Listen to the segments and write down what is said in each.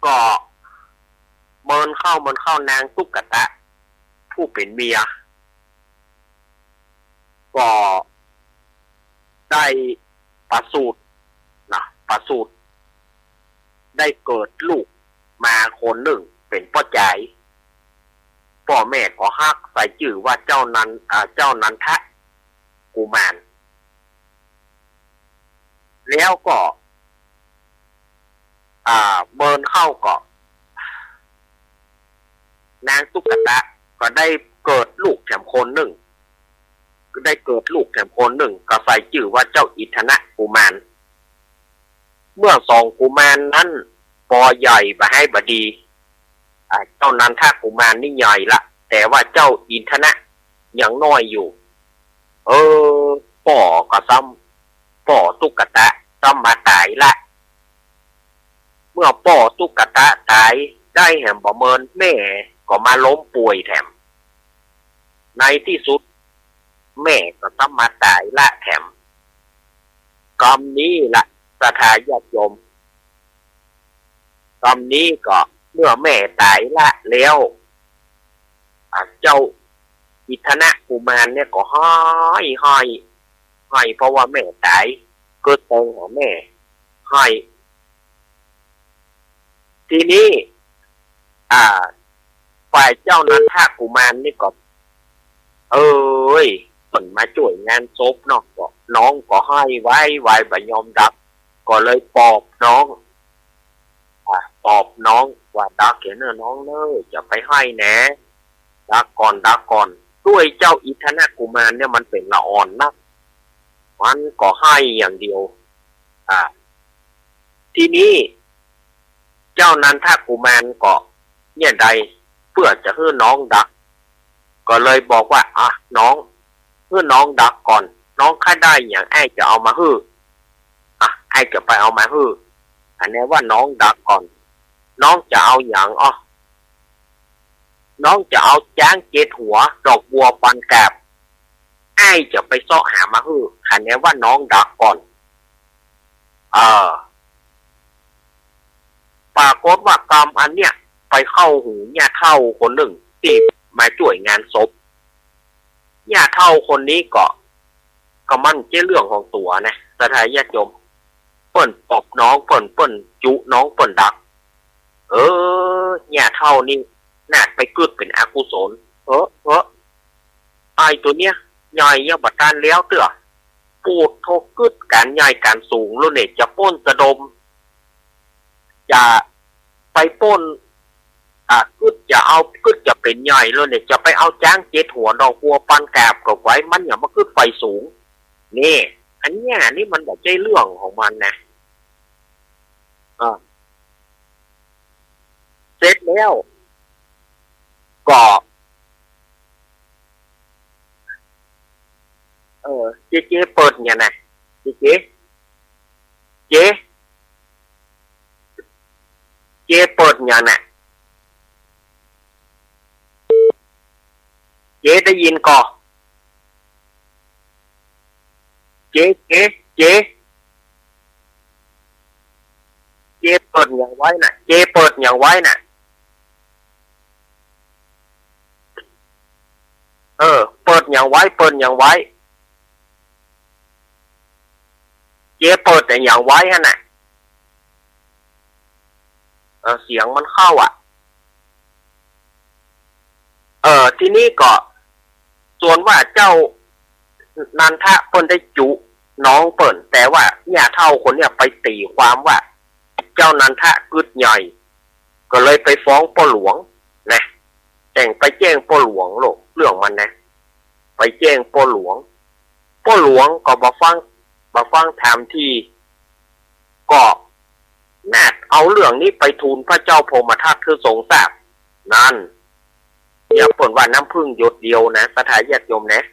ก็เมินเข้านางตุ๊กตะผู้เป็นเมียก็ได้ประสูติประสูติได้เกิดลูกมาคนหนึ่งเป็นพ่อใจพ่อแม่ก็ฮักใส่ชื่อว่าเจ้านันทะกุมารแล้วก็เมินเข้าก็นางตุ๊กตะก็ได้เกิดลูกแถมคนหนึ่งก็ใส่ชื่อว่าเจ้าอิทนะกุมารเมื่อสองกุมารนั้นปอใหญ่ไปให้บดีเจ้านันทะกุมารนี่ใหญ่ละแต่ว่าเจ้าอินทนะยังน้อยอยู่ป่อก็ซ้ำป่อตุ๊กตะซ้ำมาตายละเมื่อป่อตุ๊กตะตายได้แหมบ่เมินแม่ก็มาล้มป่วยแถมในที่สุดแม่ก็ซ้ำมาตายละแถมกรรมนี้ละสถาญาติโยมกรรมนี้ก็เมื่อแม่ตายละแล้วเจ้าอิทนะกุมารเนี่ยก็ห้อยเพราะว่าแม่ตายเกิดตรงของแม่ห้อยทีนี้ฝ่ายเจ้านันทะกุมารนี่ก็ผลมาช่วยงานศพเนาะก็น้องก็ให้ไว้บ่ยอมรับก็เลยปอบน้องว่าดักเขียนเนอน้องเนอจะไปให้แหนะดักก่อนด้วยเจ้าอิทนะกุมารเนี่ยมันเป็นละอ่อนนักมันก็ให้อย่างเดียวทีนี้เจ้านันทะกุมารก็เนี่ยใดเพื่อจะให้น้องดักก็เลยบอกว่าน้องเพื่อน้องดักก่อนน้องค่าได้อย่างไอ้จะเอามาฮื้อไอ้จะไปเอามาฮื้ออันนี้ว่าน้องดักก่อนน้องจะเอาอย่างน้องจะเอาจ้างเจ็ดหัวดอกบัวปันแกบไอ้จะไปเสาะหามาฮื้ออันนี้ว่าน้องดักก่อนปรากฏว่ากรรมอันเนี้ยไปเข้าหูญาเท่าคนหนึ่งที่มาช่วยงานศพญาเท่าคนนี้ก็มั่นเจ้เรื่องของตัวนะสถาญาติโยมเปิ้นปอบน้องเปิ้นจุน้องเปิ้นดักญาเท่านี่น่าไปกึดเป็นอกุศลไอตัวเนี้ยใหญ่ยบัดตานแล้วเตื้อปูดโทกึดการใหญ่การสูงแล้วเนี่ยจะป้นสะดมจะไปป้นกึดจะเป็นใหญ่แล้วเนี่ยจะไปเอาจ้างเจ็ดหัวดอกบัวปันแกบกับไว้มันอย่ามากึดไฟสูงนี่อันนี้มันแบบใจเรื่องของมันนะเสร็จแล้วก็เจ๊เปิดเนี่ยนะเจ๊เปิดเนี่ยนะเจ๊ได้ยินก่อเจ๊เปิดอย่างไว้น่ะเจ๊เปิดอย่างไว้น่ะเปิดอย่างไว้เจ๊เปิดอย่างไว้ฮะน่ะเสียงมันเข้าทีนี้ก็ส่วนว่าเจ้านันทะเปิ้นได้จุน้องเปิ้นแต่ว่าญาเท่าคนเนี่ยไปตีความว่าเจ้านันทะกึดใหญ่ก็เลยไปฟ้องพ่อหลวงนะแต่งไปแจ้งพ่อหลวงโลกเรื่องมันนะไปแจ้งพ่อหลวงก็บ่ฟังถามที่ก็น่าเอาเรื่องนี้ไปทูลพระเจ้าพรหมทัตคือทรงทราบนั่นอย่าเปิดว่าน้ำพึ่งหยดเดียวนะสถาญาติโยมนะ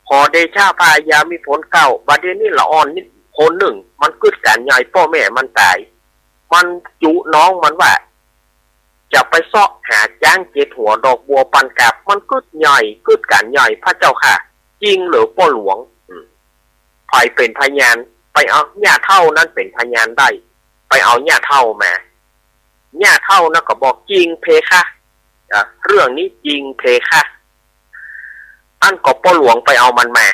พอเดชะพายามีผลเก้าบัดนี้ละอ่อนนิดคนหนึ่งมันกึดการใหญ่พ่อแม่มันตายมันจุน้องมันว่าจะไปเสาะหาจ้างเจ็ดหัวดอกบัวปันกับมันกึดใหญ่กึดการใหญ่พระเจ้าค่ะจริงหรือพ่อหลวงใครเป็นพยานไปเอาญาเท่านั้นเป็นพยานได้ ไปเอาหญ้าเท่ามาหญ้าเท่านะก็บอกจริงเพคะเรื่องนี้จริงเพคะอันก็พ่อหลวงไปเอามันมา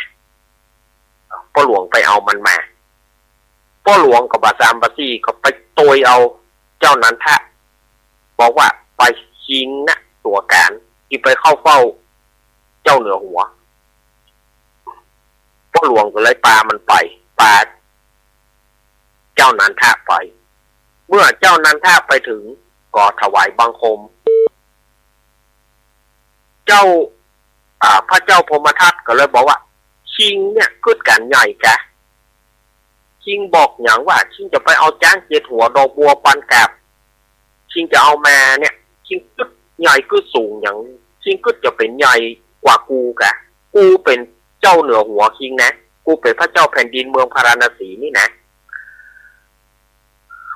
พ่อหลวงไปเอามันมาพ่อหลวงกับบาซามบาซีก็ไปโตยเอาเจ้านันทะบอกว่าไปชิงนะตัวการที่ไปเข้าเฝ้าเจ้าเหนือหัวพ่อหลวงก็เลยปามันไปปาเจ้านันทะไปเมื่อเจ้านันทะไปถึงก็ถวายบังคมเจ้าพระเจ้าพมทัตก็เลยบอกว่าชิงเนี่ยเกิดการใหญ่แกชิงบอกอย่างว่าชิงจะไปเอาจ้างเจ็ดหัวดอกบัวปันกาบชิงจะเอามาเนี่ยชิงกึดใหญ่กึดสูงอย่างชิงกึดจะเป็นใหญ่กว่ากูแกกูเป็นเจ้าเหนือหัวชิงนะกูเป็นพระเจ้าแผ่นดินเมืองพาราณสีนี่นะ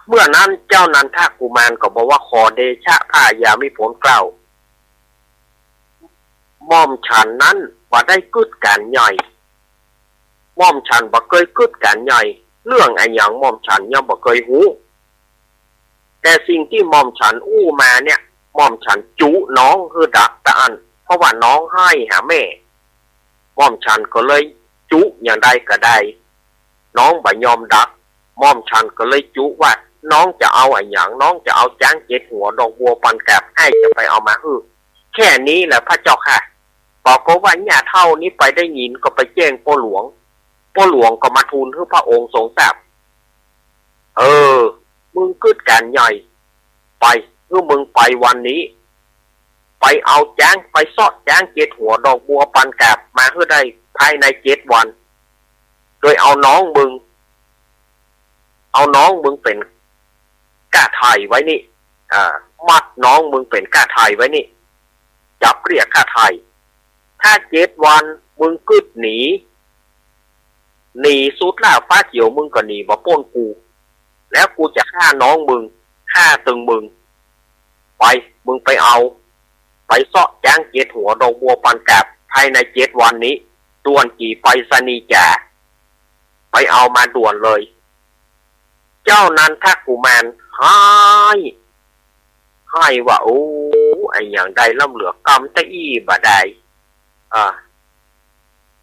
เมื่อนั้นเจ้านันทกุมารก็บอกว่าขอเดชะพระยามิผลเกล่าม่อมฉันนั้นบ่ได้กึดการใหญ่ม่อมฉันบ่เคยกึดการใหญ่เรื่องไอ้อย่างม่อมฉันยังบ่เคยหูแต่สิ่งที่ม่อมฉันอู้มาเนี่ยม่อมฉันจุน้องคือดักตะอันเพราะว่าน้องให้หาแม่ม่อมฉันก็เลยจุอย่างใดก็ได้น้องบ่ยอมดักม่อมฉันก็เลยจุว่าน้องจะเอาไอ้อย่างน้องจะเอาจ้างเจ็ดหัวดอกบัวปันแกบให้จะไปเอามาแค่นี้แหละพระเจ้าค่ะบอกก็ว่าเนี่ยเท่านี้ไปได้ยินก็ไปแจ้งพ่อหลวงก็มาทูลให้พระองค์ทรงทราบมึงกึดการใหญ่ไปมึงไปวันนี้ไปเอาจ้างไปซอดจ้างเจ็ดหัวดอกบัวปันแกบมาให้ได้ภายใน7 วันโดยเอาน้องมึงเป็นก้าไทยไว้นี่มัดน้องมึงเป็นก้าไทยไว้นี่จับเรียกก้าไทยถ้า7 วันมึงกึดหนีสุดล่าฟ้าเขียวมึงก็หนีมาป้นกูแล้วกูจะฆ่าน้องมึงฆ่าตึงมึงไปมึงไปเอาไปเสาะจ้างเจ็ดหัวดอกบัวปันแกบภายใน7 วันนี้ด่วนกี่ไปสนีจ่าไปเอามาด่วนเลยเจ้านันทกุมารให้ว่าโอ้ไอ้อย่างใดล่ำเหลือกรรมตะอี้บ่ได้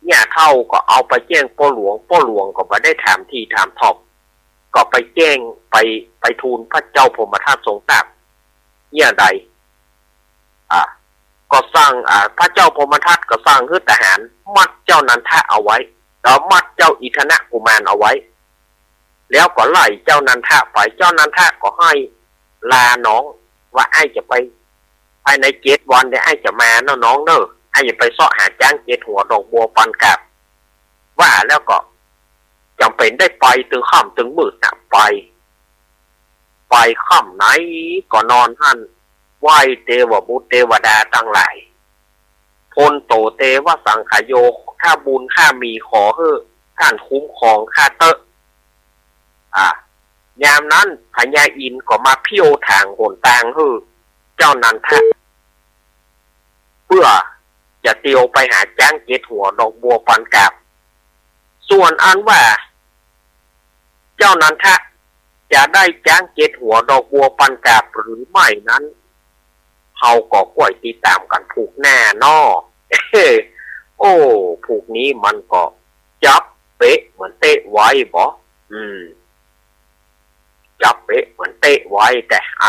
เนี่ยเท่าก็เอาไปแจ้งพ่อหลวงก็มาได้ถามทีถามทอบก็ไปแจ้งไปทูลพระเจ้าพมทัตทรงทราบเนี่ยใดก็สร้างพระเจ้าพมทัตก็สร้างให้ทหารมัดเจ้านันทะเอาไว้แล้วมัดเจ้าอิทนะกุมารเอาไว้แล้วก็ไล่เจ้านันทะไปเจ้านันทะก็ให้ลาน้องว่าไอ้จะไปภายใน7 วันเนี่ยไอ้จะมาเนาะน้องเด้อไอ้จะไปเสาะหาจ้างเจ็ดหัวดอกบัวปันกาบว่าแล้วก็จำเป็นได้ไปถึงค่ำถึงมืดนะไปค่ำไหนก็นอนท่านไหว้เทวบุตรเทวดาตั้งหลายพลโตเตวสังขโยข้าบุญข้ามีขอเฮ้อท่านคุ้มครองข้าเตอะยามนั้นพญาอินก็มาเพี้ยวทางหนทางเฮ้อเจ้านันทะเพื่อจะเตียวไปหาจ้างเจ็ดหัวดอกบัวปันกาบส่วนอันว่าเจ้านันทะจะได้จ้างเจ็ดหัวดอกบัวปันกาบหรือไม่นั้นเขาก็ค่อยติดตามกันผูกแน่นอโอ้ผูกนี้มันก็จับเป๊ะเหมือนเตะไว้บ่จับเป๊ะเหมือนเตะไว้แต่อ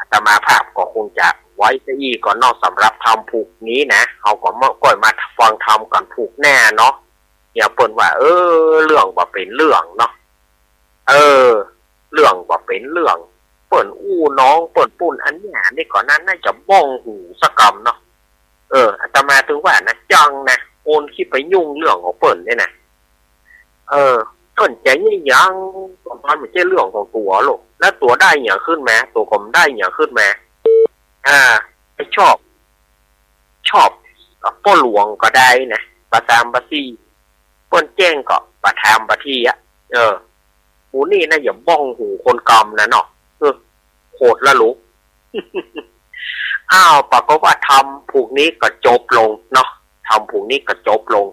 าตมาภาพก็คงจะไว้ซะอีก่อนนอกสำหรับทำผูกนี้นะเขาก็ก่อยมาฟังทำกันผูกแน่เนาะอย่าเปิ่นว่าเรื่องว่าเป็นเรื่องเนาะเรื่องว่าเป็นเรื่องเปิ่นอู้น้องเปิ่นปุ่นอันเนี้ยนี่ก่อนนั้นน่าจะบ้องหูสกรรมเนาะอาตมาถึงว่านะจังนะโอนคิดไปยุ่งเรื่องของเปิ่นเนี่ยนะต้นใจนี่ยังตอนมันไม่ใช่เรื่องของตัวหรอกแล้วตัวได้อย่างขึ้นไหมตัวผมได้อย่างขึ้นไหมไม่ชอบพ่อหลวงก็ได้นะประตามบัซี่ป้นแจ้งก็ประทามบัที่หูนี่นะอย่าบ้องหูคนกรรมนะเนาะโหดละลูก ปะก็ว่าทำผูกนี้ก็จบลงเนาะทำผูกนี้ก็จบลง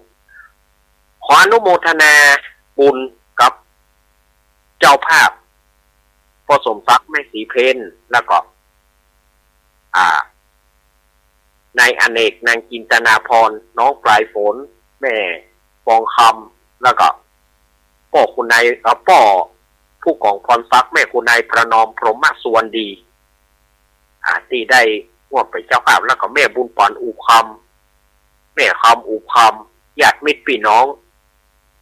ขออนุโมทนาบุญกับเจ้าภาพ พ่อสมศักดิ์แม่สีเพนแล้วก็นายอเนกนางจินตนาพรน้องปลายฝนแม่ฟองคำแล้วก็พ่อคุณนายพ่อผู้กองพรศักดิ์แม่คุณนายประนอมพรหมสุวรรณดีที่ได้ร่วมเป็นเจ้าภาพแล้วก็แม่บุญปอนอูคำแม่คำอูคำญาติมิตรพี่น้อง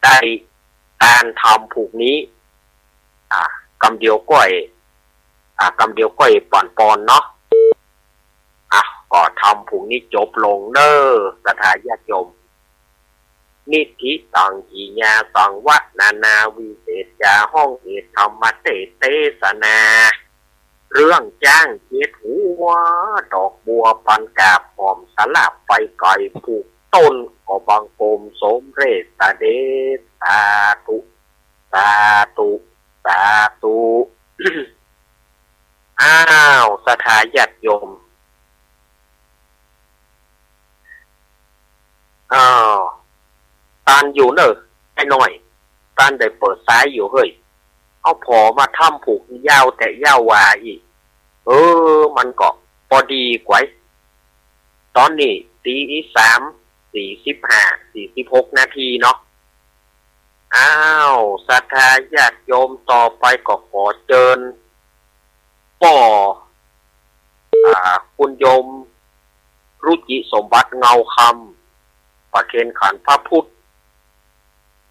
ได้การทำผูกนี้กำเดียวก้อยปอนเนาะก็ทำผูกนี้จบลงเนอสถาญาติโยมนิธิตังกีญาสังวัฒนาวิเศษจาห้องเอกธรรมเทศนาเรื่องจ้างเจ็ดหัวดอกบัวปันกาบหอมสลับไปไก่ผูกต้นก็บังโกมสมเรศตาเดสาธุสาธุสาธุสถาญาติโยมตานอยู่เนอะไอ้หน่อยตานได้เปิดซ้ายอยู่เฮ้ยเอาพอมาทำผูกยาวแต่ยาววาอีกมันก็พอดีกว่าตอนนี้3:45 นาทีเนาะศรัทธาญาติโยมต่อไปก็ขอเชิญป่อคุณโยมรุจิสมบัติเงาคำประเคนขันพระพุทธ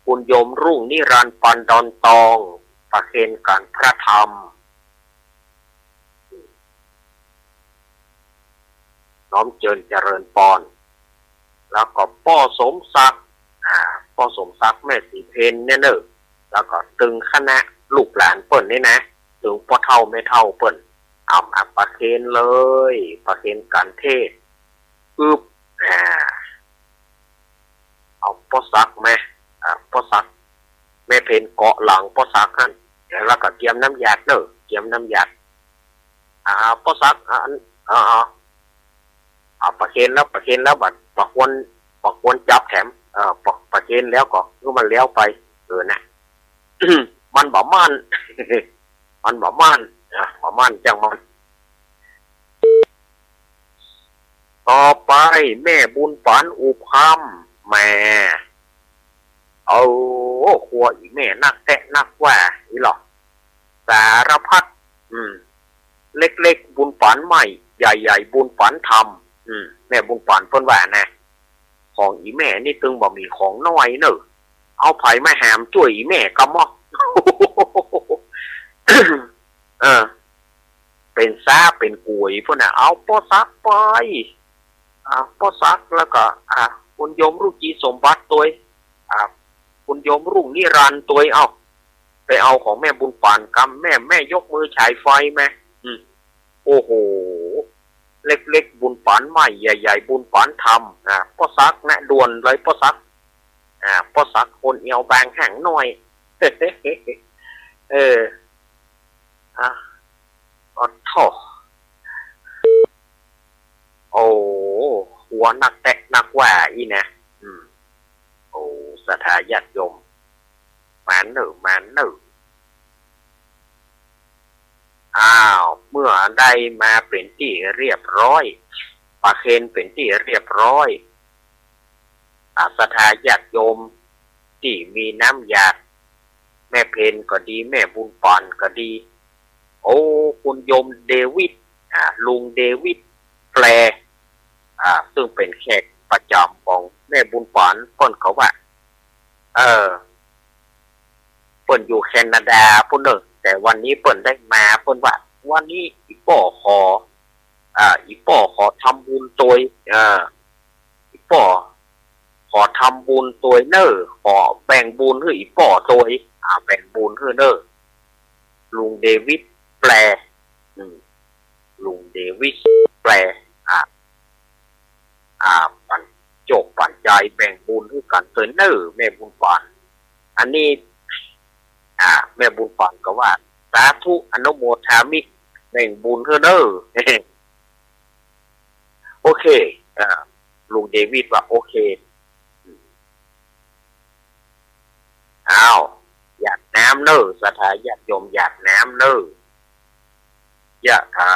คุณโยมรุ่งนิรันดร์ปันดอนตองประเคนขันพระธรรมน้อมเจริญปอนแล้วก็พ่อสมศักดิ์แม่สีเพนเนี่ยเนอะแล้วก็ตึงคณะลูกหลานเปิ้นนี่นะถึงพ่อเท่าไม่เท่าเปิ้นประเคนเลยประเคนการเทศเอาพ่อศักดิ์ไหมพ่อศักดิ์แม่เพนเกาะหลังพ่อศักดิ์นั่นแล้วก็เตรียมน้ำยาเนอะเตรียมน้ำยาพ่อศักดิ์ประเคนแล้วบัดประควรจับแถมประเคนแล้วก็มันแล้วไปนะ มันบ่มัน มันบ่มันจังมันต่อไปแม่บุญปันอุคำแม่ครัวอีแม่นักแตะนักว่าอีหรอสารพัดเล็กๆบุญปันใหม่ใหญ่ๆบุญปันทำแม่บุญปันเพิ่นว่านะของอีแม่นี่ตึงบ่มีของน้อยเนอะเอาไผมาแหมช่วยอีแม่กำมอ เป็นซ่าเป็นกุยพวกน่ะเอาป้อซักไปป้อซักแล้วก็คุณโยมรุ่งจีสมบัติตัวคุณโยมรุ่งนิรันดร์ตัวเอาไปเอาของแม่บุญปานกำแม่ยกมือฉายไฟไหมโอ้โหเล็กๆบุญปานใหม่ใหญ่ๆบุญปานทำป้อซักนะด่วนเลยป้อซักคนเอวบางแห่งหน่อยท่อหัวนักแตะนักว่าอีนะสถาญาติโยมมันหนึ่งเมื่อได้มาเป็นที่เรียบร้อยประเคนเป็นที่เรียบร้อยสถาญาติโยมที่มีน้ำยาแม่เพนก็ดีแม่บุญปอนก็ดีคุณโยมเดวิดลุงเดวิดแปลซึ่งเป็นแขกประจำของแม่บุญปอนเพิ่นเขาว่าเพิ่นอยู่แคนาดาพุ่นเด้อแต่วันนี้เพิ่นได้มาเพิ่นว่าวันนี้อีป้อขอทำบุญตัวอีป้อขอทำบุญตัวเนอขอแบ่งบุญให้อีป้อตัวแบ่งบุญให้เนอลุงเดวิดแปลลุงเดวิดแปลปั่นโจกปั่นใจแบ่งบุญให้กันเนอแม่บุญปานอันนี้แม่บุญปานก็ว่าสาธุอนุโมทามิแบ่งบุญให้เนอโอเคลุงเดวิดว่าโอเคอยากน้ำเนอสถาญาติโยมอยากน้ำเนอ ยะถา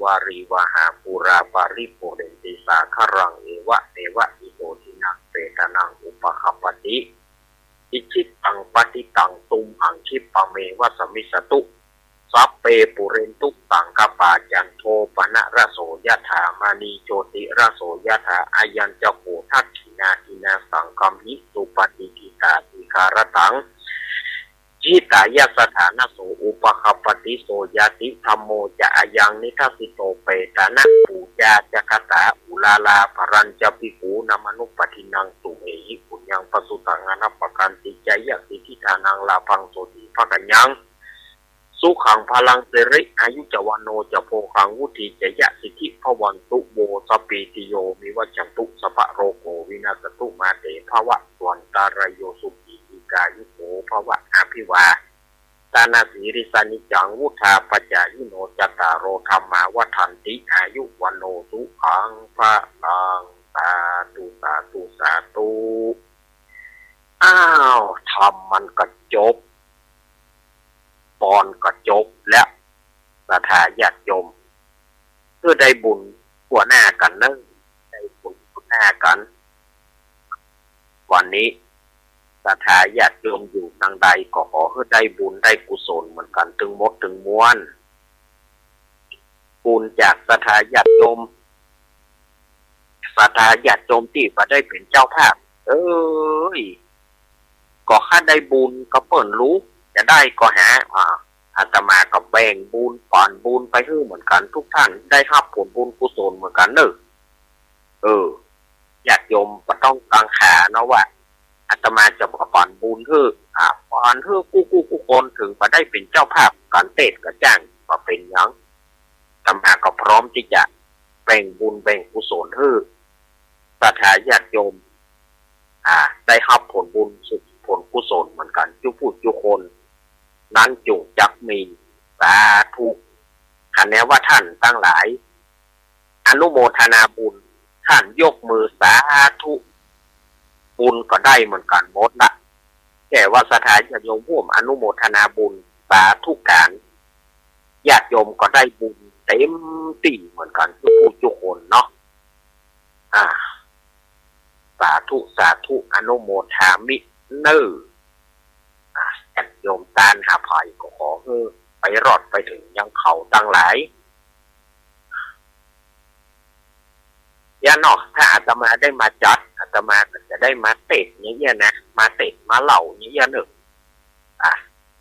วาริวหาปุราปาริปุเรนติสาคารังเอวะเตวะอิโตทินังเปตานังอุปคัปปติอิชิตังปฏิตังตุมหังคิปะเมวะสมิสตุสัพเปปุเรนตุตังกปาจันโทปนะระโสยะถามานีโจติระโสยะถาอายัญจะโหทักขินาทินาสังคัมหิสุปฏิกิตาติคารตังจิตายสถานะโสอุปคัปปติโสยติธัมโมจะอายังนิทัสสิโตเปตานะปูจาจักตาอุลาลาภรัญจปิกูนามนุปตินังตุเมหิปุญญังปสุตังอนัปปกันติจายสิทธิทานังลาภังโสติภกัญญังสุขังพลังเสริอายุจวันโนจะโพคังวุติจยะสิทธิภวันตุโมสปีติโยมิวัจันตุสภะโรโกวินาศตุมาเตภวะสวนตารโยสุปิอิกายุโกภวะอภิวาตานาสีริสานิจังวุธาปัจจายิโนจตารโรธรรมาวัฏันติอายุวันโนสุขังพระลังสาธุสาธุสาธุอ้าวธรรมมันก็จบปอนก็จบแล้วศรัทธาญาติโยมเพื่อได้บุญหัวหน้ากันเนอะได้บุญหัวหน้ากันวันนี้ศรัทธาญาติโยมอยู่ทางใดก็ขอให้ได้บุญได้กุศลเหมือนกันถึงมดถึงม้วนบุญจากศรัทธาญาติโยมศรัทธาญาติโยมที่มาได้เป็นเจ้าภาพก็ข้าได้บุญก็เปิ่นรู้จะได้ก็หาอาตมากับแบ่งบุญปอนบุญไปให้เหมือนกันทุกท่านได้รับผลบุญกุศลเหมือนกันเนอะญาติโยมก็ต้องกังขาเนาะว่าอาตมาจะปอนบุญให้ปอนให้กู้คนถึงมาได้เป็นเจ้าภาพการเทศน์ก็จ้างมาเป็นยังอาตมาก็พร้อมที่จะแบ่งบุญแบ่งกุศลให้ศรัทธาญาติโยมได้รับผลบุญสุดผลกุศลเหมือนกันจุผู้จุคนนั้นจงจักมีสาธุคันแนว่าท่านทั้งหลายอนุโมทนาบุญท่านยกมือสาธุบุญก็ได้เหมือนกันหมดละแค่ว่าศรัทธาญาติโยมร่วมอนุโมทนาบุญสาธุการญาติโยมก็ได้บุญเต็มที่เหมือนกันจุผู้จุคนเนาะสาธุสาธุอนุโมทามิเนอญาติโยมตานหาภัยก็ขอให้ไปรอดไปถึงยังเขาตั้งหลายอย่าเนาะถ้าอาตมาได้มาจัดอาตมาก็จะได้มาเตะอย่างเงี้ยนะมาเตะมาเหล่าอย่างเงี้ยหนึ่ง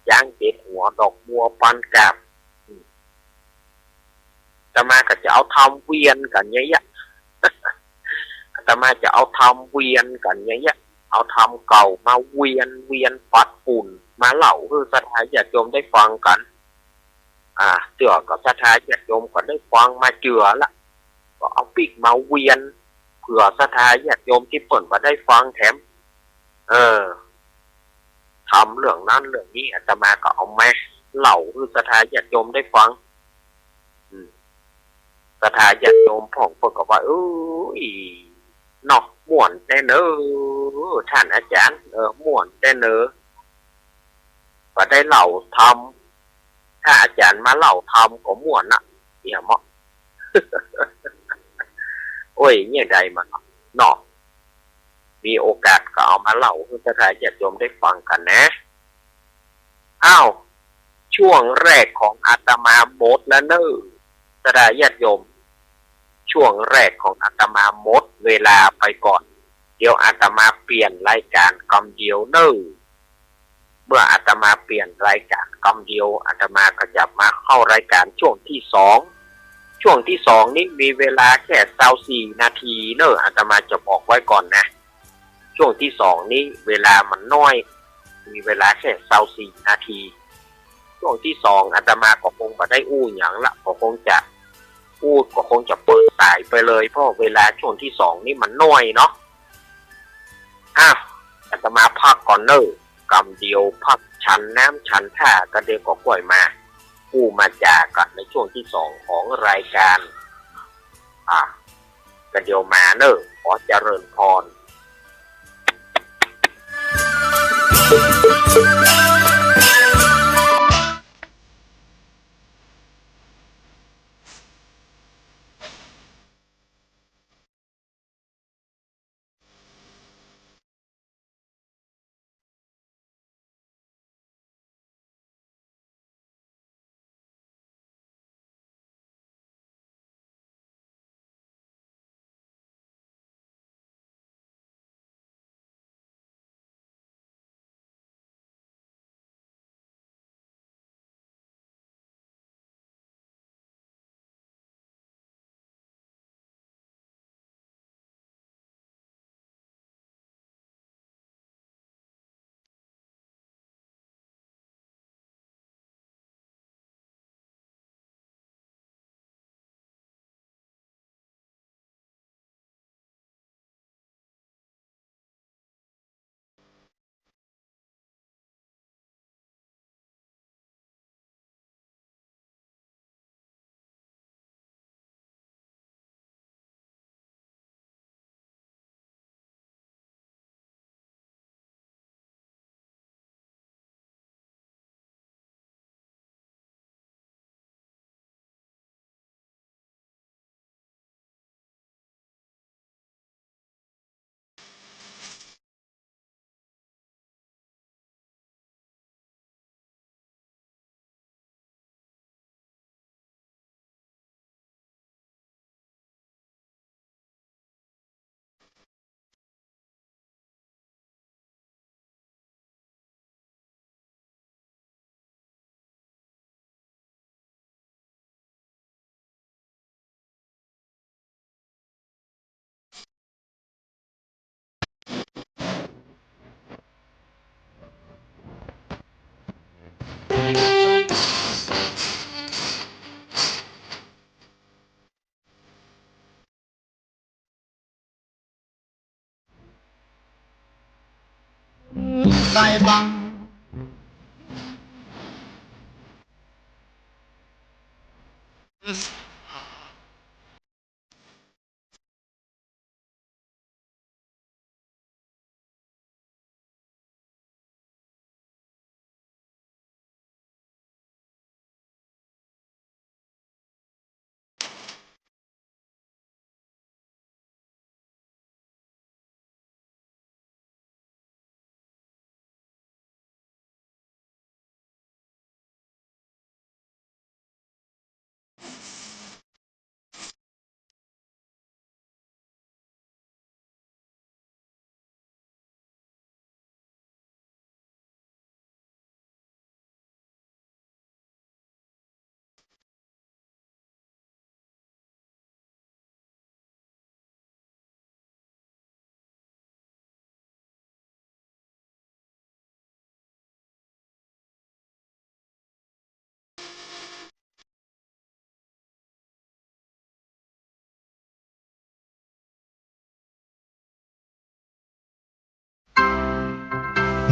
ย่างเจ็ดหัวดอกบัวปันกาบอาตมาก็จะเอาทำเวียนกันเงี้ยอาตมาจะเอาทำเวียนกันเงี้ยเอาทำเก่ามาเวียนปัดฝุ่นมาเล่าเพื่อศรัทธาญาติโยมได้ฟังกันเจือกับศรัทธาญาติโยมก็ได้ฟังมาเจือละก็เอาปีกมาเวียนเผื่อศรัทธาญาติโยมที่เปิดมาได้ฟังแถมทำเรื่องนั้นเรื่องนี้อาตมาก็เอาแม่เล่าเพื่อศรัทธาญาติโยมได้ฟังศรัทธาญาติโยมพ่องเปิดก็ว่าเนาะม่วนแต่เนอท่านอาจารย์ม่วนแต่เนอก็ได้เล่าทำถ้าอาจารย์มาเล่าทำก็ม่วนน่ะเนี่ยมั้งโอ้ยเนี่ยใดมันเนาะมีโอกาสก็เอามาเล่าให้ศรัทธาญาติโยมได้ฟังกันนะช่วงแรกของอาตมาหมดแล้วเนอศรัทธาญาติโยมช่วงแรกของอาตมาหมดเวลาไปก่อนเดี๋ยวอาตมาเปลี่ยนรายการกำเดียวเมื่ออาตมาเปลี่ยนรายการกำเดียวอาตมาก็จะมาเข้ารายการช่วงที่สองนี้มีเวลาแค่24 นาทีอาตมาจะบอกไว้ก่อนนะช่วงที่สองนี้เวลามันน้อยมีเวลาแค่24 นาทีช่วงที่สองอาตมาก็คงไม่ได้อย่างละก็คงจะเปิดสายไปเลยเพราะเวลาช่วงที่สองนี่มันน้อยเนาะอาตมาพักก่อนกำเดียวพักฉันน้ำฉันท่าก็เดี๋ยวก็ก่อยมามาจากกันในช่วงที่สองของรายการก็เดี๋ยวมาขอเจริญพร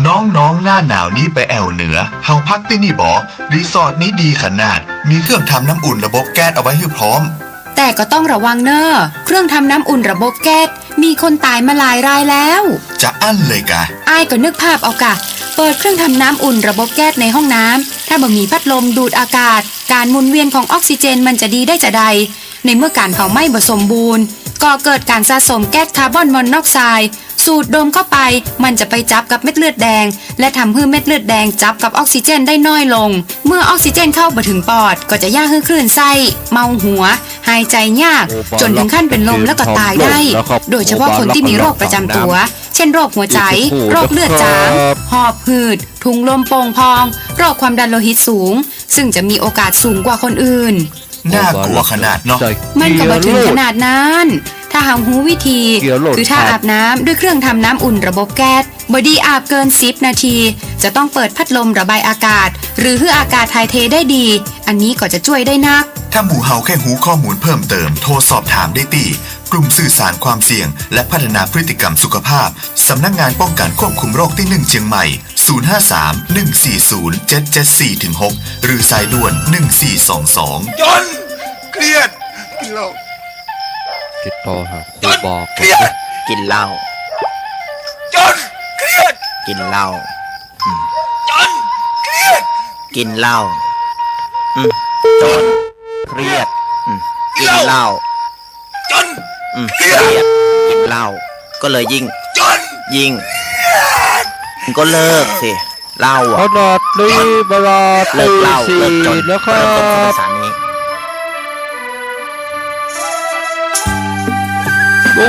น้องๆหน้าหนาวนี้ไปแอวเหนือเฮาพักที่นี่บ่รีสอร์ทนี้ดีขนาดมีเครื่องทำน้ำอุ่นระบบแก๊สเอาไว้ให้พร้อมแต่ก็ต้องระวังเนอะเครื่องทำน้ำอุ่นระบบแก๊สมีคนตายมาหลายรายแล้วจะอั้นเลยกะอ้ายก็นึกภาพเอากะเปิดเครื่องทำน้ำอุ่นระบบแก๊สในห้องน้ำถ้าบ่มีพัดลมดูดอากาศการหมุนเวียนของออกซิเจนมันจะดีได้จะใดในเมื่อการเผาไหม้บ่สมบูรณ์ก็เกิดการสะสมแก๊สคาร์บอนมอนอกไซด์สูดดมเข้าไปมันจะไปจับกับเม็ดเลือดแดงและทำให้เม็ดเลือดแดงจับกับออกซิเจนได้น้อยลงเมื่อออกซิเจนเข้าไปถึงปอดก็จะย่าให้คลื่นไส้เมาหัวหายใจยากจนถึงขั้นเป็นลมแล้วก็ตายได้โดยเฉพาะคนที่มีโรคประจำตัวเช่นโรคหัวใจโรคเลือดจางหอบหืดถุงลมโป่งพองโรคความดันโลหิตสูงซึ่งจะมีโอกาสสูงกว่าคนอื่นน่ากลัวขนาดเนาะมันก็บ่ถึงขนาดนั้นถ้าหาหูวิธีคือถ้าอาบน้ำด้วยเครื่องทำน้ำอุ่นระบบแก๊สบอดี้อาบเกิน10นาทีจะต้องเปิดพัดลมระบายอากาศหรือให้อากาศถ่ายเทได้ดีอันนี้ก็จะช่วยได้นักถ้าหมู่เฮาแค่หูข้อมูลเพิ่มเติมโทรสอบถามได้ที่กลุ่มสื่อสารความเสี่ยงและพัฒนาพฤติกรรมสุขภาพสำนักงานป้องกันควบคุมโรคที่1เชียงใหม่053-140-774-6หรือสายด่วน1422จนเครียดกินเหล้าติดต่อครับครูบอกเครียดกินเหล้าจนเครียดกินเหล้าจนเครียดกินเหล้าจนเครียดกินเหล้าจนเครียดกินเหล้าก็เลยยิ่งก็เลิกสิเหล้าขนาดนี้เวลาเลิกเหล้าเลิกจนนะครับดู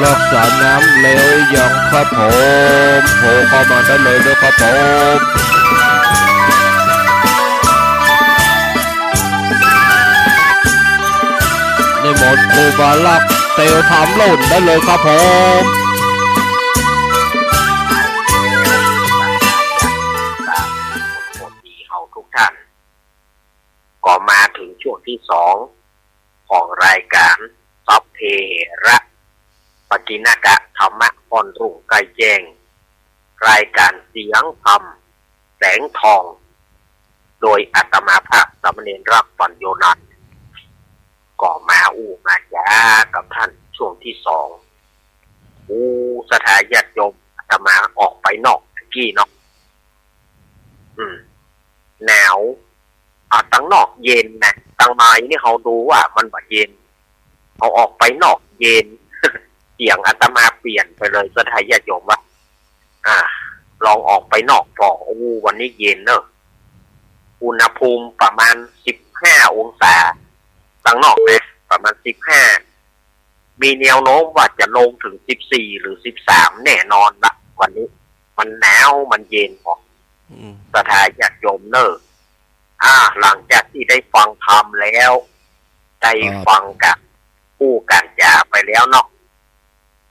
รักษาน้ำเหลวยังครับผมโผล่เข้ามาได้เลยนะครับผมในหมดครูบาลักเตลถามหล่นได้เลยครับผมคนดีเฮาทุกท่านก็มาถึงช่วงที่2ของรายการซับเพระปกิณกะธรรมะพรรุ่งไกลแจ้งรายการเสียงธรรมแสงทองโดยอาตมาภาพสามเณรรักปัญโยนันท์ก็มามาจากับท่านช่วงที่2สถาญาติโยมอาตมาออกไปนอกกี้เนาะหนาวตั้งนอกเย็นนะตั้งในนี่เขาดูว่ามันบ่เย็นเขาออกไปนอกเย็นเสียงอาตมาเปลี่ยนไปเลยสถาญาติโยมว่าลองออกไปนอกฟองวันนี้เย็นเนอะอุณหภูมิประมาณ15องศาตั้งนอกนะประมาณ15มีแนวโน้มว่าจะลงถึง14หรือ13แน่นอนละวันนี้มันหนาวมันเย็นพอสถาญาติโยมเนอะหลังจากที่ได้ฟังธรรมแล้วได้ฟังกับผู้กันจาไปแล้วเนาะ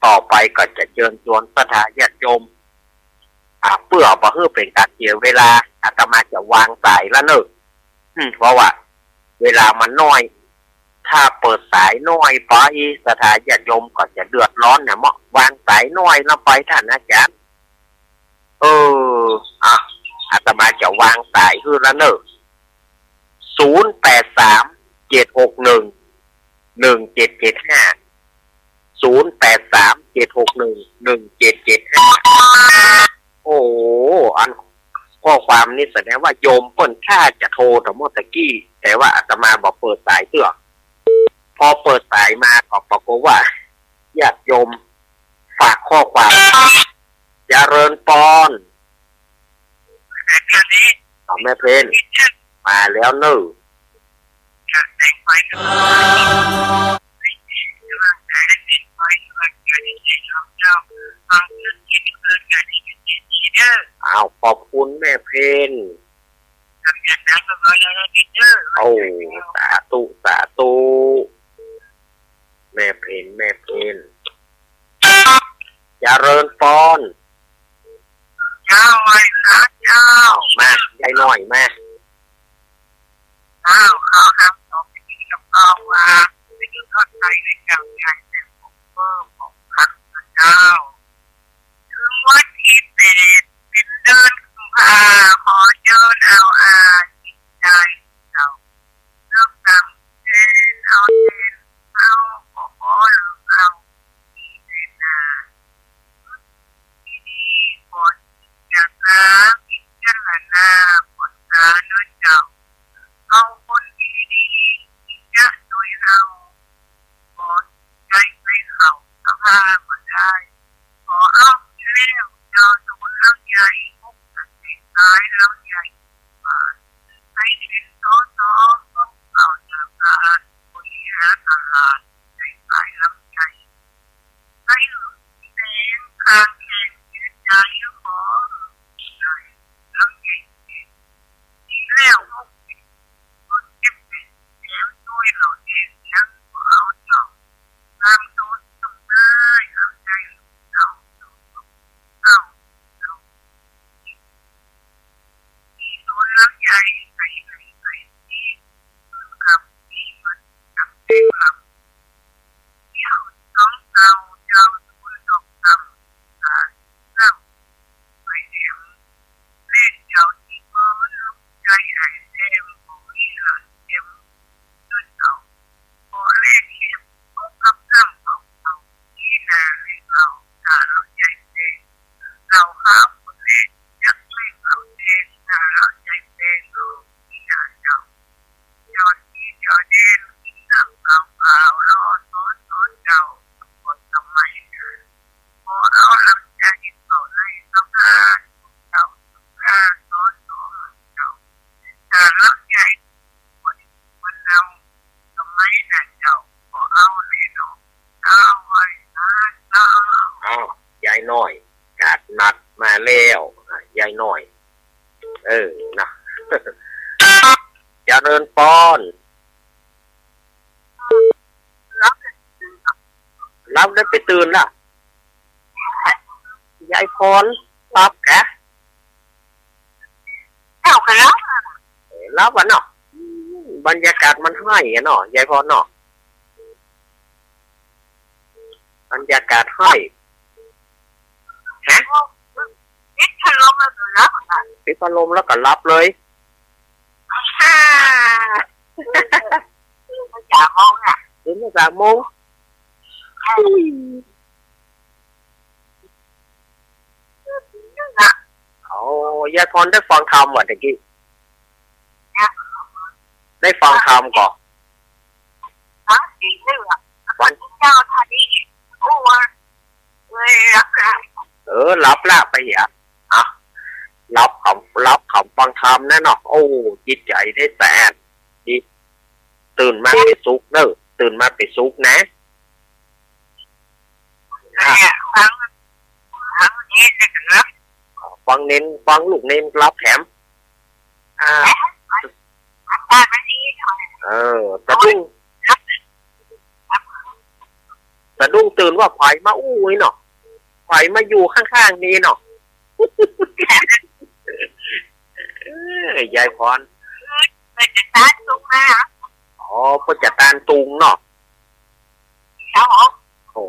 ต่อไปก็จะเชิญชวนสถาญาติโยมเพื่อบ่ให้เป็นการเสียเวลาอาตมาจะวางสายแล้วเนอะเพราะว่าเวลามันน้อยถ้าเปิดสายน้อยไปสถาญาติโยมก็จะเดือดร้อนเนี่ยเมาะวางสายน้อยแล้วไปท่านอาจารย์อาตมาจะวางสายคือแล้วเนอะ0837611775 0837611775โอ้อันข้อความนี้แสดงว่าโยมเปิ้นค่าจะโทรแต่เมื่อตะกี้แต่ว่าอาตมาบอกเปิดสายเตื้อพอเปิดสายมาก็ปรากฏว่าญาติโยมฝากข้อความเจริญปอนแม่เพลนมาแล้วเนอะขอบคุณแม่เพนทำงานนัก โอ้สาธุสาธุแม่เพนแม่เพนเจริญพรเจ้าไว้นะเจ้ามายายหน่อยมาเขาครับต่อไปนี้กับเขาว่าไปดูทอดไทยในเจ้าใหญ่แต่ผมเพิ่มของพักเจ้าถึงวันที่เป็นเดินกุมภาขอเชิญเอาจิตใจเราเรื่องนำเดินเอาขอหรือเอาที่เดินนาที่นี่ฝนจากน้ำอิจฉาหน้าฝนตาเนื้อเจ้าเอาคนดีๆจะโดยเราขอใจไปเขาสภาพมาได้ขอเอาเลี้ยวเจ้าดูแล้วใหญ่มุกตัดสินท้ายแล้วใหญ่มาให้เห็นน้องต้องเอาจากการบริหารตลาดในสายลำใหญ่ให้หลุดแสงข้างแข่งยืนใจขอใจลำใหญ่ดีแล้วมุกคนเก็บเป็นแถมด้วยเราเองยังเอาเจ้าตามโดนทำได้เอาใจเราเอามีโดนลำใหญ่ใส่ที่กับที่มันกับเด็กลำเที่ยวต้องเอาเจ้าทุนดอกตำการนั่งไปเดียวเล่นเจ้าที่มือลูกใจไอ้เต็มบุยหลังเต็มจนเอาพอเล่นเข็มก็กับน้ำเอาที่นาให้เราถ้าเราใจเต็มเราข้ามคนเล่นยักเล่นเราเต็มถ้าเราใจเต็มลูกที่นาเจ้าจอดที่จอดเด่นกินน้ำเปล่ารอต้นเจ้าคนทำไมพอเอาลำใจเขาในสภาพเจ้าต้นเจ้าถ้าลำใจคนเราทำไมน่ะเจ้าพอเอาเลยเนาะเอาไว้นะเจ้ายายน้อยกาดนัดมาแล้วยายน้อยนะเจริญพรรับได้ไปตื่นละยายพรรับแกรับวันเนาะบรรยากาศมันให้เนาะยายพรเนาะบรรยากาศให้ฮะปิดพัดลมแล้วก็รับเลยถึง3 โมงโอ้ยายพรได้ฟังธรรมว่ะตะกี้ได้ฟังธรรมก่อนวันรับละไปอ่ะรับคำฟังธรรมแน่นอนโอ้จิตใจได้แสนดีตื่นมาไปซุกเนอะตื่นมาไปซุกนะฟังเน้นฟังลูกเน้นรับแถมสะดุ้งตื่นว่าไฟมาอู้ยเนาะไฟมาอยู่ข้างๆนี้เนาะยายพรอ๋อเพื่อจะตานตุงเนาะโอ้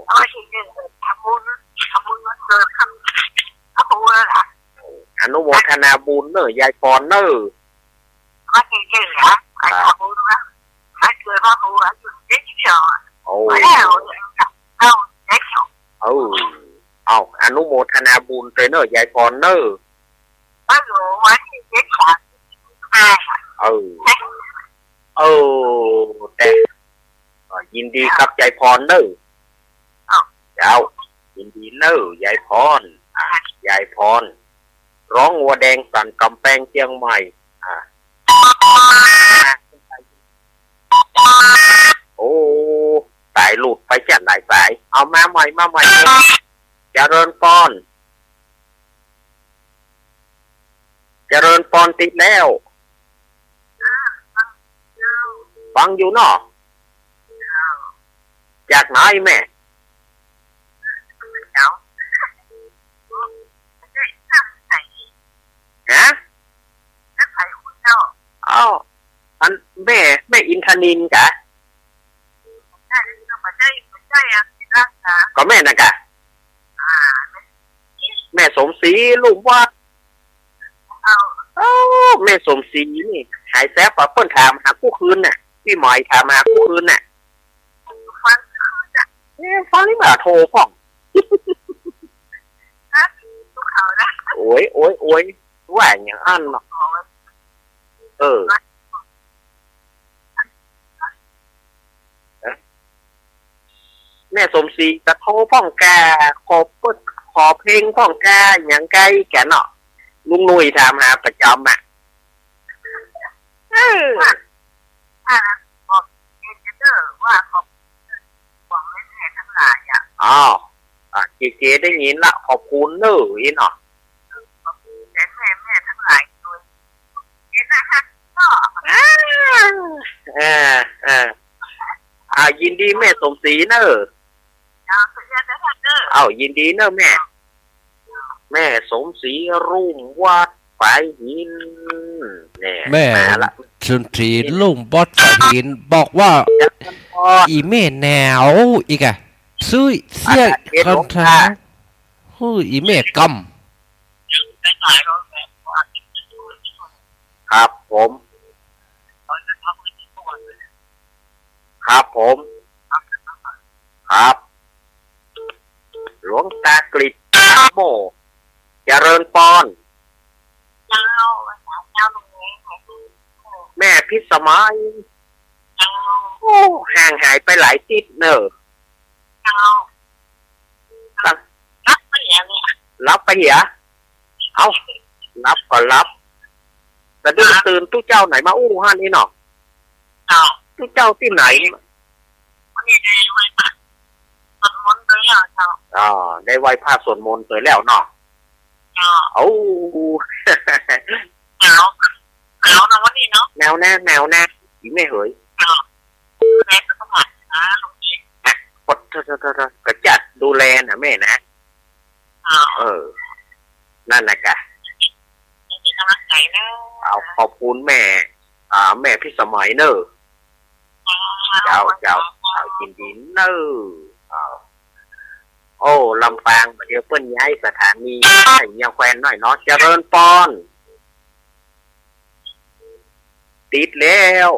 อนุโมทนาบุญเนอะยายพรเนอะโอ้เอาอนุโมทนาบุญเลยเนอะยายพรเนอะแต่ยินดีกับยายพรเนอะเจ้ายินดีเนอะยายพรยายพรร้องวัวแดงสั่นกำแพงเชียงใหม่โอ้สายหลุดไปจากหลายสายเอามาใหม่เจริญพรติดแล้ว ฟังอยู่เนาะจากไหนแม่ฮะอ้าวอันแม่อินทนินกะก็แม่นะกะแม่สมศรีลูกว่าแม่สมศรีนี่หายแซ่บเปิ้นถามหาคู่คืนน่ะพี่หมอยถามหาคู่คืนน่ะฟังนี่มาโทรพ่องโอ้ยว่าอย่างอันเนาะแม่สมศรีจะโทรพ่องแกขอเพลงพ่องแกอย่างไกลแกเนาะลุงนุ้ยถามหาประจำอ่ะอ๋อเจ๊ได้ยินละขอบคุณเนอะอีเนาะยินดีแม่สมศรีเนอะยินดีเนอะแม่สมศรีรุ่งวัดไปหินเนี่ย แม่ละ สุนทรีลุงบอสสายหินบอกว่าอีแม่แนวอีกอะซื้อเสียคอนทราอีแม่กำ ครับผมครับหลวงตากฤษโมเจริญปอนแม่พิสมัยโอ้ห่างหายไปหลายติดเนอะรับไปเหรอเอารับก็รับแต่ดื้อตื่นตู้เจ้าไหนมาอู้ฮั่นนี่เนาะตู้เจ้าที่ไหนได้ไหว้พระสวดมนต์ไปแล้วเนาะโอ้แนวแน่อีไม่เหยกดกระจัดดูแลนะแม่นะนั่นแหละกะเอาขอบคุณแม่แม่พี่สมัยเนอะเจ้ายินดีเนอะโอ้ลำปางเดี๋ยวเพิ่นย้ายสถานีให้ยังแควนหน่อยเนาะเจริญปอนติดแล้ว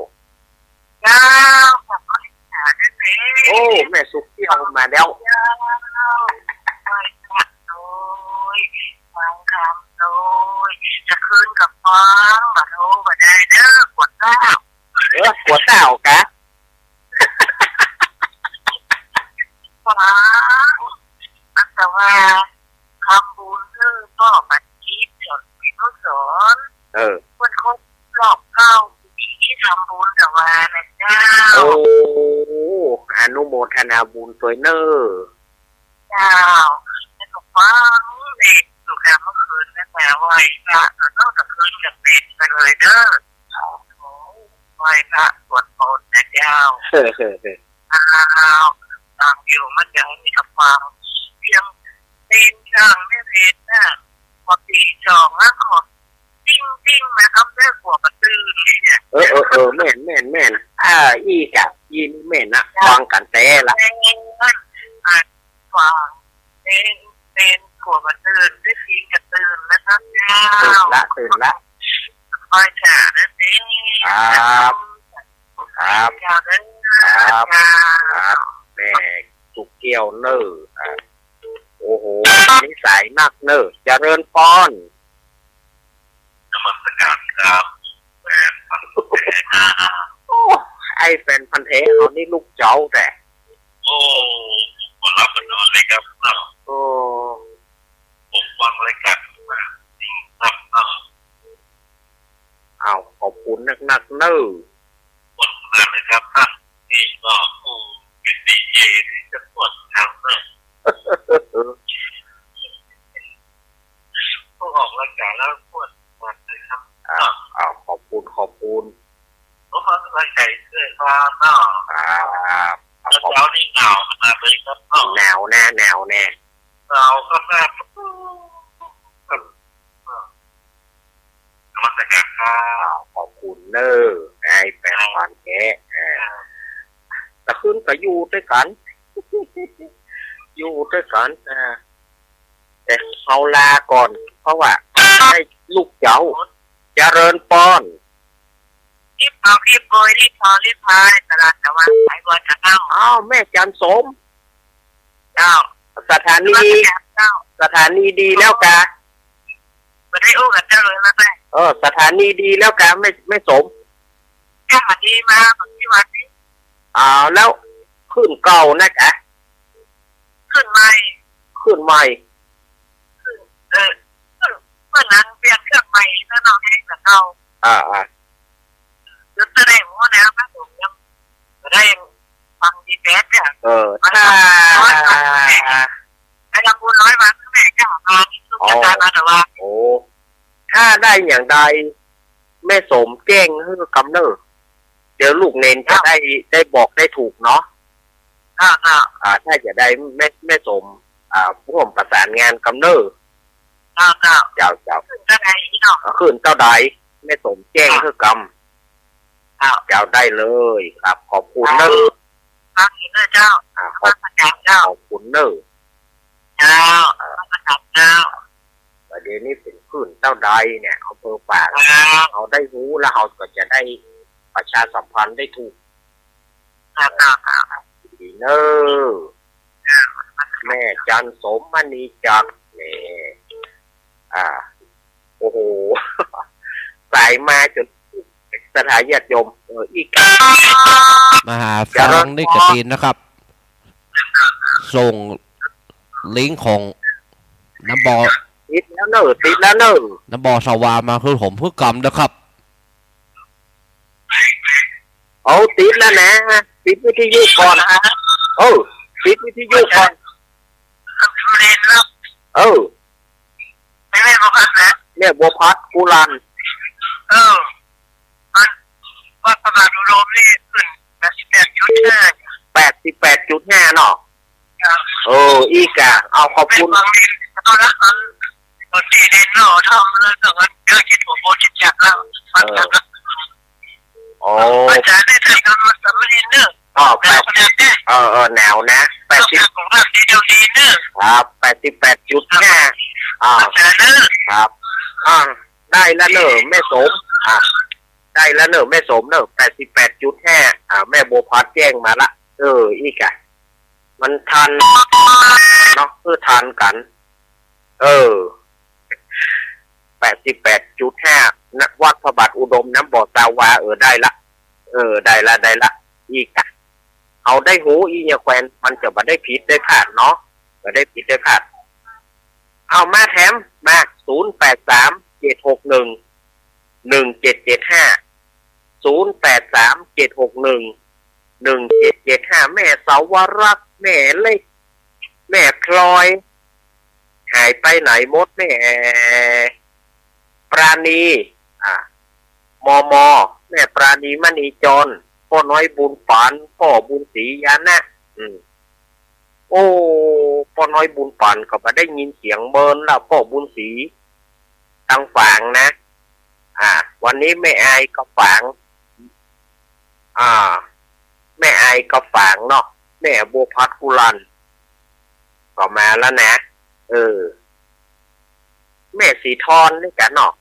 โอ้แม่สุกเที่ยวมาแล้วจะคืนกับฟ้องมาโทรมาได้เด้อกดเก้าก ดเต้ากะฟ้องแต่ว่าคำบุญคือก็มันคิดจนเป็นผู้สอนคนคบรอบเก้าที่ทำบุญแต่ว่านะเจ้าโอ้อนุโมทนาบุญสวยเนอเจ้าแล้วก็ฟังเด็กสุขเมื่อคืนนั่นแหละไหวพระนอกจากคืนกับเด็กไปเลยเด้อไหวพระสวดมนต์นะเจ้าต่างอยู่มันยังมีกับฟังเพียงเป็นช่างไม่เรียนนะพอตีจองแล้วขอติ้งนะครับเรื่องหัวกระตือนี่เนี่ยแม่นอีกะยินแม่นนะฟังกันแต่ละฟังเป็นหัวกระตือได้ทีกระตือนะครับเจ้าตื่นละคอยฉานั่นเองครับแม่สุกเกี่ยวเนอโอ้โหนิสัยนักเนอเจริญปอนนมัสการครับแฟนพันธุ์แท้ไอ้แฟนพันธุ์แท้เขานี่ลูกเจ้าแต่โอ้ผมรับกันนอนเลยครับโอ้ผมฟังรายการมาจริงครับเอาขอบคุณนักเนอหมดงานเลยครับนี่ก็เป็นดีเจที่จะปวดทางเนอะก็ออกรายการแล้วปวดเลยครับขอบคุณเพราะว่ารายการเพื่อนเขา ครับเนาะ ครับ แล้วเช้านี่หนาวขนาดเลยครับเนาะ หนาวแน่หนาวแน่ หนาวก็น่านมัสการครับ ขอบคุณเนอร์ไอ้แฟนฟันแกแต่คืนก็อยู่ด้วยกัน อยู่ด้วยกันแต่เขาลาก่อน เพราะว่าให้ลูกเจ้าเจริญป้อน รีบเอารีบโกยรีบพอรีบพายตลาดตะวันสายบัวจะเข้า อ้าวแม่จันสม เจ้า สถานี เจ้า สถานีดีแล้วกะ ไม่ได้อู้กับเจ้าเลยมาแม่ สถานีดีแล้วกะไม่สม แค่มาดีมาแบบที่วันนี้ แล้วขึ้นเก่านะกะ ขึ้นใหม่ ขึ้นใหม่ เมื่อนั้นเปลี่ยนเครื่องใหม่แล้วน้องเองกับเรา จะได้หัวแนวนะผมยังจะได้ฟังดีแบสเนี่ย ถ้า ไอ้ลำพูนน้อยมาแม่ก็มาลูกจะตายมาแต่ว่า โอ้ถ้าได้อย่างใดแม่สมแจ้งให้กำเนิดเดี๋ยวลูกเนนจะได้บอกได้ถูกเนาะถ้าจะได้แม่สมร่วมประสานงานกำเนิดเจ้า ขึ้นก็ได้ที่นอก ขึ้นเจ้าใดแม่สมแจ้งให้กำเจ้าได้เลยครับ ขอบคุณเนอ ฟังอีกเนอเจ้า ขอบ ประกาศเจ้า คุณเนอ เจ้าประกาศเจ้า ประเดี๋ยวนี้เป็นขึ้นเจ้าใดเนี่ยเขาเพิ่มปากเขาได้รู้แล้วเขาก็จะได้ประชาสัมพันธ์ได้ถูกดีเนอแม่จันสมมณีจักรเนี่ยโอ้โห สายมาจนสถานญาติโยมอีก มาหาฟังนิกตีนนะครับ ส่งลิงก์ของน้ำบอ ติดแล้วเนอ น้ำบอสวามาคือผมเพื่อกรรมนะครับ เอาติดแล้วนะติดวิทยุก่อนติดวิทยุก่อน เรียนแล้ว ไม่บอกกันนะ เนี่ยบัวพัดกุลัน มันว่าประมาณรวมนี่ขึ้น88.5เนาะอีกเอาขอบคุณ ตอนนั้นคนที่เรียนเราทำเลยแต่ว่าเจอจิตหัวโบจิตจักแล้วมันจักอาจารย์ได้ทำกันมาสมัยเนอะแนวนะ80ของภาคเดียวดีเนอะครับ88.5อาจารย์เนอะครับได้แล้วเนอะแม่สมได้แล้วเนอะแม่สมเนอะ88.5แม่บัวพัดแจ้งมาละอีกมันทันเนาะทันกัน88.5วัดพระบาทอุดมน้ำบ่อตาวาได้ละได้ละอีกเอาได้หูอีเนี่ยแควนมันจะมาได้ผิดได้พลาดเนาะมาได้ผิดได้พลาดเอามาแถมมา0837611775 0837611775แม่สาวรักษ์แม่เล็กแม่พลอยหายไปไหนหมดแม่ปราณีมแม่ปราณีมณีจรพ่อน้อยบุญฝันพ่อบุญศรียานะโอ้พ่อน้อยบุญฝันก็มาได้ยินเสียงเบิร์นแล้วพ่อบุญศรีตั้งฝางนะวันนี้แม่อายก็ฝางแม่อายก็ฝางเนาะแม่บัวพัดกุลันก็มาแล้วนะแม่สีทอนนี่กันเนาะ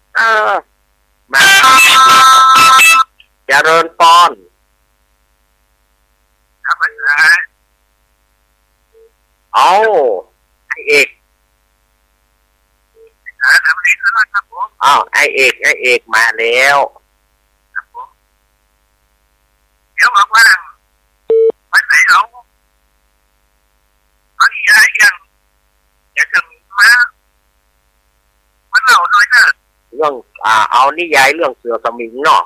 มาเจริญปอนเอาไอเอกไอเอกมาแล้วเดี๋ยวบอกว่าวันไหนเอาอย่างจะถึงมามันเหล่าน้อยนะ เรื่องเอานิยายเรื่องเสือสมิงเนาะ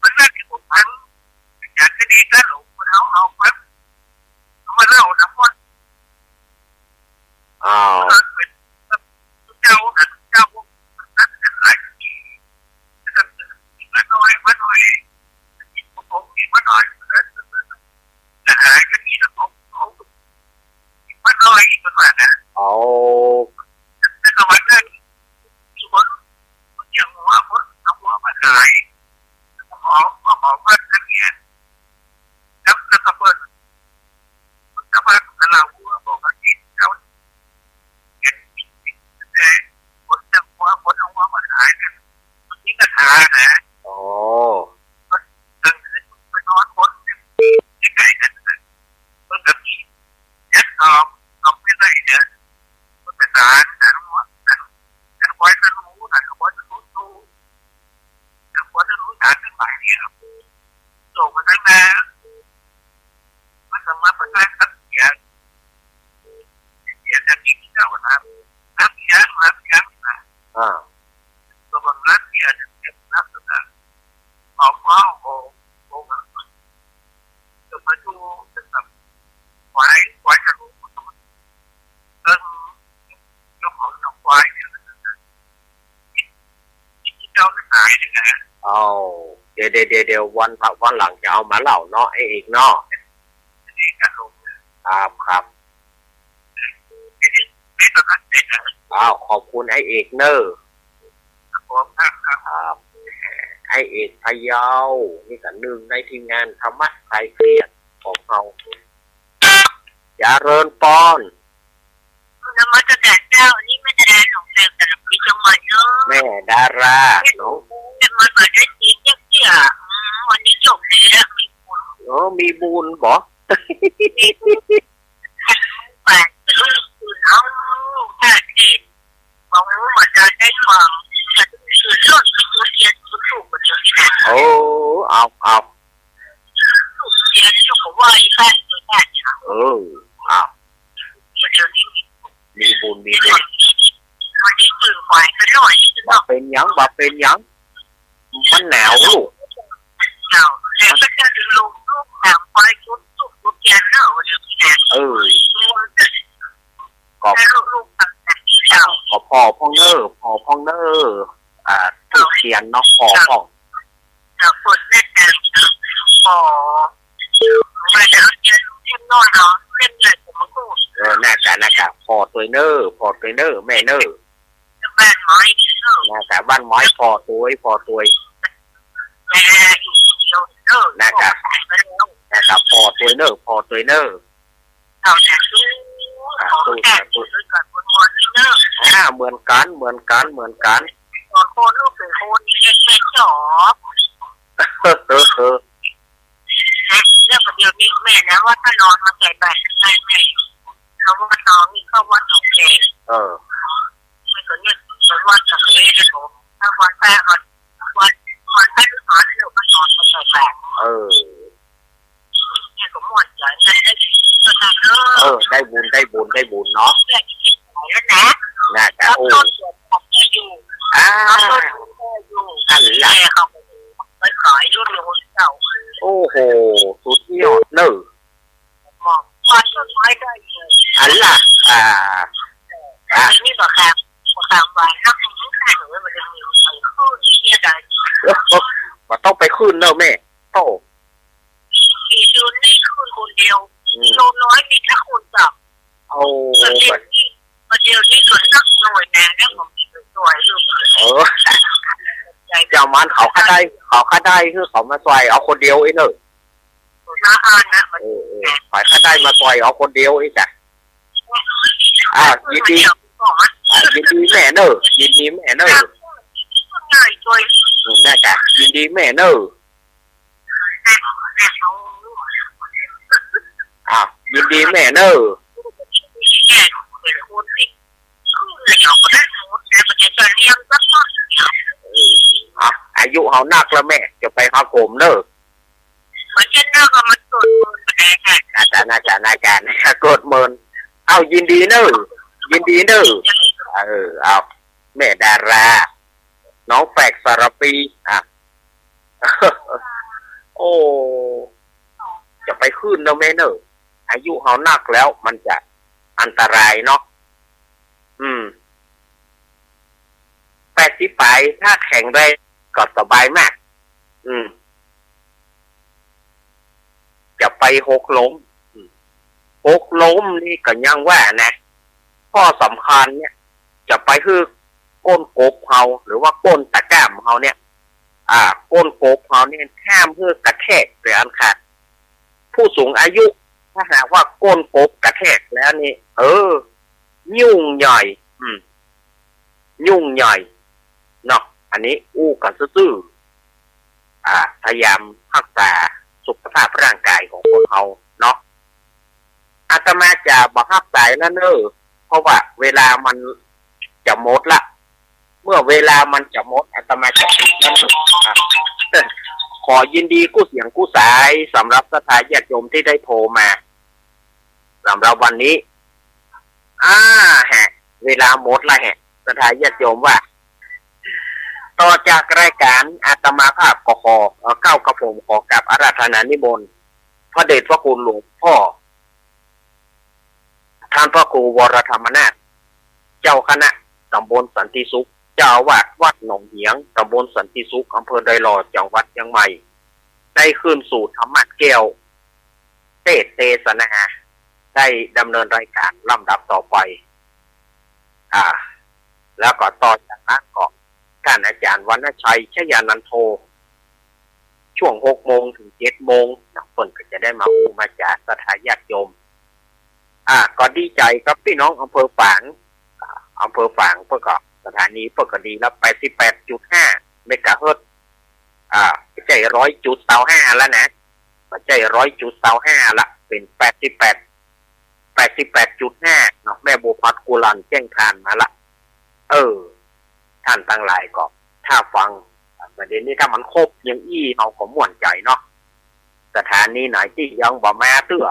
มันน่าจะผมพังอยากจะดีก็หลงเอาปั๊บมาเล่าทั้งหมดเจ้าอะไรมันน้อยผม เอาเดี๋ยววันหลังจะเอามาเล่าเนาะไอ้เอกเนาะครับอ้าวขอบคุณไอ้เอกเนอร์ครับไอ้เอกพะเยานี่ก็หนึ่งในทีมงานธรรมะคลายเครียดของเราอย่าเริญปอน นมัสการเจ้านี่ไม่ได้หลงแรงแต่ปีจังหวัดเนอะ แม่ดาราน้อง แต่มันเหมือนได้สีเจี๊ยบวันนี้จบเลยแล้วมีบุญ มีบุญบ่ แปลกแต่ลูกคือเอาแค่เด็กบอกว่าเหมือนจะได้ฟังแต่คือเรื่องที่ตัวเรียนตัวถูกกว่าเดิมนะ โอ้เอา ถูกเรียนถูกว่าอีแค่ตัวแค่เนี่ย เอา เดี๋ยวนี้ มีบุญ วันนี้คือควายก็หน่อยที่จะ บ่เป็นหยังมันหนาวลูก เอาแล้วก็จะดูลูกตามควายชุดถูกลูกเรียนเนอะวันนี้นะ ก็ ให้ลูกต่างๆเจ้า พอพ่องเนอร์ถูกเขียนเนาะพอ คนแนะนำพอมาแล้วเล่นน้อยเนาะเล่นใหญ่ผมมาพูด น่ากะพอตัวเนอร์แม่เนอร์ บ้านไม้เนอะ น่ากะบ้านไม้พอตัว แม่อยู่คนเดียวเนอะ น่ากะพอตัวเนอร์ เอาแต่ตู้แต่ตู้ด้วยกันบนวันนี้เนอะ เหมือนกัน ตอนโคนลูกเป็นโคนนี่เล็กไม่จอบ เรื่องประเดี๋ยวนี้แม่นะว่าถ้านอนมาใส่บาตรได้แม่เขาว่าน้องนี่เข้าวัดหนองแดงไม่สนเนี่ยสนวัดกับเลยนะผมถ้าวันแรกวันแรกหาที่เราก็นอนมาใส่บาตรเนี่ยก็ม่วนใจนั่นได้ก็ทำเนอะ ได้บุญเนาะ แม่คิดไหนแล้วนะ น่ากะ แล้วต้นเดือนของแม่อยู่แล้วต้นแม่อยู่แม่เขาไปขายรุ่นโลเก่า โอ้โหสุดยอดเนอร์ บอกว่าต้นไม้ได้เลย อันล่ะนี่บอกครับวันนักท่องเที่ยวมันจะมีข้อนี้อะไร ก็ต้องไปขึ้นเนอะแม่โต ขี่จูนนี่คืนคนเดียวโลน้อยมีแค่คนจับ โอ้ ประเดี๋ยวนี้ส่วนนักหน่วยแน่แล้วผมมีสวยรูปใจ เจ้ามันเขาค่าได้คือเขามาซอยเอาคนเดียวไอ้เนอะ น่าอ่านนะมัน ฝ่ายค่าได้มาซอยเอาคนเดียวไอ้จ้ะยินดีแม่เนอะง่ายช่วย น่าจะยินดีแม่เนอะยินดีแม่เนอะ เป็นคนที่คือเราก็ได้หมดแต่ประเดี๋ยวจะเลี้ยงสักพัก อายุเขานักแล้วแม่จะไปหาผมเนอะ มันจะน่าก็มันตัวมันแดงแค่ น่าจะกดเมินเอายินดีเนอะเอาแม่ดาราน้องแฝกสารปีโอ้จะไปขึ้นเนอะแม่เนอะอายุเขานักแล้วมันจะอันตรายเนาะ80 ไปถ้าแข็งแรงก็สบายมากจะไปหกล้มนี่ก็ยังว่านะข้อสำคัญเนี่ยจะไปคือก้นกบเขาหรือว่าก้นตะกร้ามเขาเนี่ยก้นกบเขาเนี่ยห้ามเพื่อกระแทกหรืออันขาดผู้สูงอายุถ้าหากว่าก้นกบกระแทกแล้วนี่ยุ่งใหญ่เนาะอันนี้อู้กันซื่อพยายามรักษาสุขภาพร่างกายของคนเขาเนาะอาตมาจะบอกรักษาแล้วเนอะเพราะว่าเวลามันจะหมดละเมื่อเวลามันจะหมดอาตมาจะปิดแล้วขอยินดีกู้เสียงกู้สายสำหรับศรัทธาญาติโยมที่ได้โทรมาสำหรับวันนี้เวลาหมดละศรัทธาญาติโยมว่าต่อจากรายการอาตมาภาพก็ขอเก้ากระผมขอกับอาราธนานิมนต์พระเดชพระคุณหลวงพ่อท่านพระครูวรธรรมนาถเจ้าคณะตำบลสันติสุข เจ้าอาวาสวัดหนองเหียงตำบลสันติสุขอำเภอไดหลอจังหวัดเชียงใหม่ได้คืนสู่ธรรมะแก้วเทศนาได้ดำเนินรายการลำดับต่อไปแล้วก็ต่อจากนั้นก็ท่านอาจารย์วรรณชัยชยานันโทช่วง6 โมงถึง 7 โมงเพิ่นก็จะได้มาอู้มาจากสถานญาติโยมก็ดีใจกับพี่น้องอำเภอฝางเพื่อก็สถานีเพื่อก็ดีแล้ว 88.5 เมกะเฮิรตซ์ใจ100.25แล้วนะใจ100.25ละเป็น 88.5 เนาะแม่บัวพัดกุลันแจ้งทานมาละท่านตั้งหลายก็ถ้าฟังประเด็นนี้ถ้ามันครบยังเขาก็ม่วนใจเนาะสถานีไหนที่ยังบ่มาเตื้อ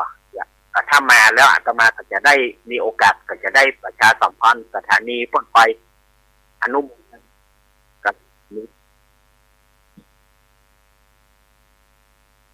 ถ้ามาแล้วอาตมาก็จะได้มีโอกาสก็จะได้ประชาสัมพันธ์สถานีเพิ่นไปอนุโม